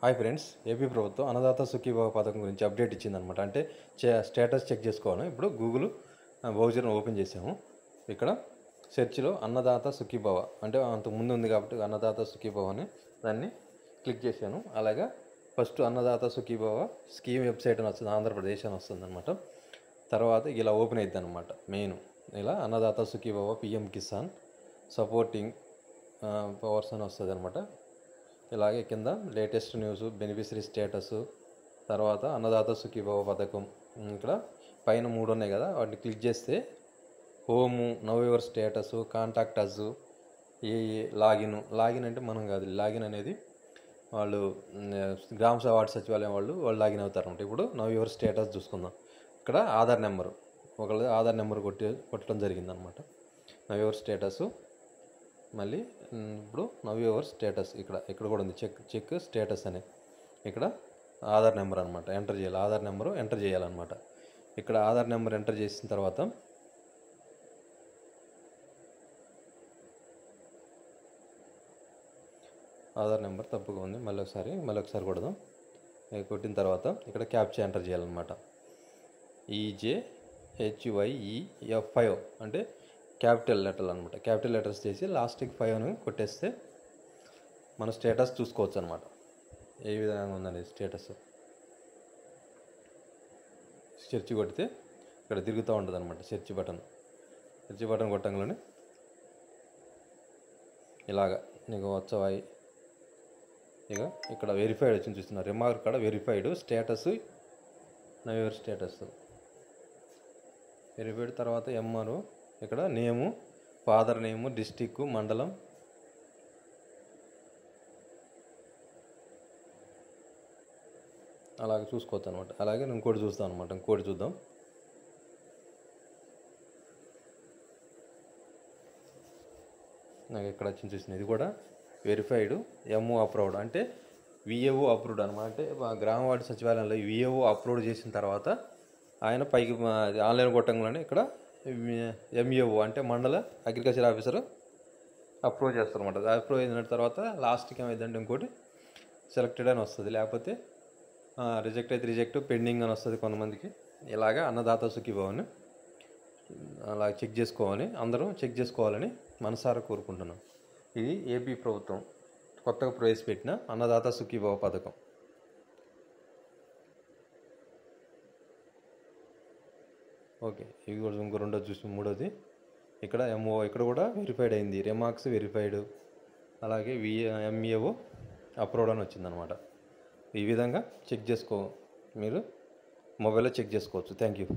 Hi friends, AP ప్రభుత్వం అన్నదాత సుఖీభావ పథకం గురించి అప్డేట్ ఇచ్చిందనమాట. అంటే స్టేటస్ చెక్ చేసుకోవాలి. ఇప్పుడు గూగుల్ బ్రౌజర్ని ఓపెన్ చేసాము. ఇక్కడ సెర్చ్లో అన్నదాత సుఖీభావ అంటే అంతకు ముందు ఉంది కాబట్టి అన్నదాత సుఖీభావ అని దాన్ని క్లిక్ చేశాను. అలాగా first Annadata Sukhibhava scheme website అని వస్తుంది, ఆంధ్రప్రదేశ్ అని వస్తుంది అనమాట. తర్వాత ఇలా ఓపెన్ అవుతుంది అనమాట. మెయిన్ ఇలా Annadata Sukhibhava PM Kisan supporting powers అని వస్తుంది అనమాట. ఇలాగే కింద లేటెస్ట్ న్యూస్, బెనిఫిషరీ స్టేటస్, తర్వాత అన్నదాత సుఖీభావ పథకం. ఇక్కడ పైన 3 ఉన్నాయి కదా, వాటిని క్లిక్ చేస్తే home, now your status, contact us, login అంటే మనం కాదు, లాగిన్ అనేది వాళ్ళు గ్రామ వార్డు సచివాలయం వాళ్ళు లాగిన్ అవుతారంట. ఇప్పుడు నవ్ యువర్ స్టేటస్ చూసుకుందాం. ఇక్కడ ఆధార్ నెంబరు, ఒకళ్ళది ఆధార్ నెంబర్ కొట్టడం జరిగిందనమాట. నవ్ యువర్ స్టేటస్, మళ్ళీ ఇప్పుడు నవ్ యువర్ స్టేటస్ ఇక్కడ కూడా ఉంది, చెక్ స్టేటస్ అని. ఇక్కడ ఆధార్ నెంబర్ అనమాట ఎంటర్ చేయాలి, ఆధార్ నెంబరు ఎంటర్ చేయాలన్నమాట. ఇక్కడ ఆధార్ నెంబర్ ఎంటర్ చేసిన తర్వాత ఆధార్ నెంబర్ తప్పుగా ఉంది, మళ్ళీ ఒకసారి కొడదాం. కొట్టిన తర్వాత ఇక్కడ క్యాప్చా ఎంటర్ చేయాలన్నమాట. EJHYEF5 అంటే క్యాపిటల్ లెటర్లు అనమాట. క్యాపిటల్ లెటర్స్ చేసి లాస్ట్కి 5 అని కొట్టేస్తే మన స్టేటస్ చూసుకోవచ్చు అనమాట, ఏ విధంగా ఉందనేది స్టేటస్. సెర్చ్ కొడితే ఇక్కడ తిరుగుతూ ఉంటుంది అనమాట సెర్చ్ బటన్ కొట్టంగానే ఇలాగా నీకు వచ్చాయి. ఇక ఇక్కడ వెరిఫైడ్ వచ్చింది చూస్తున్నారు, రిమార్క్ కాడ verified status, now your status verified. తర్వాత ఎంఆర్, ఇక్కడ నేము, ఫాదర్ నేము, డిస్టిక్, మండలం, అలాగే చూసుకోవచ్చు అనమాట. అలాగే ఇంకోటి చూస్తాం అనమాట, ఇంకోటి చూద్దాం. నాకు ఇక్కడ వచ్చింది చూసిన, ఇది కూడా వెరిఫైడ్ ఎంఓ అప్రూవ్డ్ అంటే విఏఓ అప్రూవ్డ్ అనమాట. అంటే గ్రామ వార్డు సచివాలయంలో విఏఓ అప్రూవ్ చేసిన తర్వాత ఆయన పైకి ఆన్లైన్ కొట్టంగానే ఇక్కడ ఎంఏఓ అంటే మండల అగ్రికల్చర్ ఆఫీసర్ అప్రూవ్ చేస్తారన్నమాట. అప్రూవ్ అయిన తర్వాత లాస్ట్కి ఏమైందంటే ఇంకోటి సెలెక్టెడ్ అని వస్తుంది, లేకపోతే రిజెక్ట్ అయితే రిజెక్ట్, పెండింగ్ అని వస్తుంది కొంతమందికి. ఇలాగా అన్నదాత సుఖీభావని అలా చెక్ చేసుకోవాలి, అందరూ చెక్ చేసుకోవాలని మనసారా కోరుకుంటున్నాం. ఇది ఏపీ ప్రభుత్వం కొత్తగా ప్రవేశపెట్టిన అన్నదాత సుఖీభావ పథకం. ఓకే, ఇది కూడా ఇంకో రెండోది చూసి మూడోది ఇక్కడ ఎంఓ, ఇక్కడ కూడా వెరిఫైడ్ అయింది, రిమార్క్స్ వెరిఫైడ్, అలాగే ఎంఏఓ అప్రూవ్డ్ అని వచ్చిందనమాట. ఈ విధంగా చెక్ మీరు మొబైల్లో చెక్ చేసుకోవచ్చు. Thank you.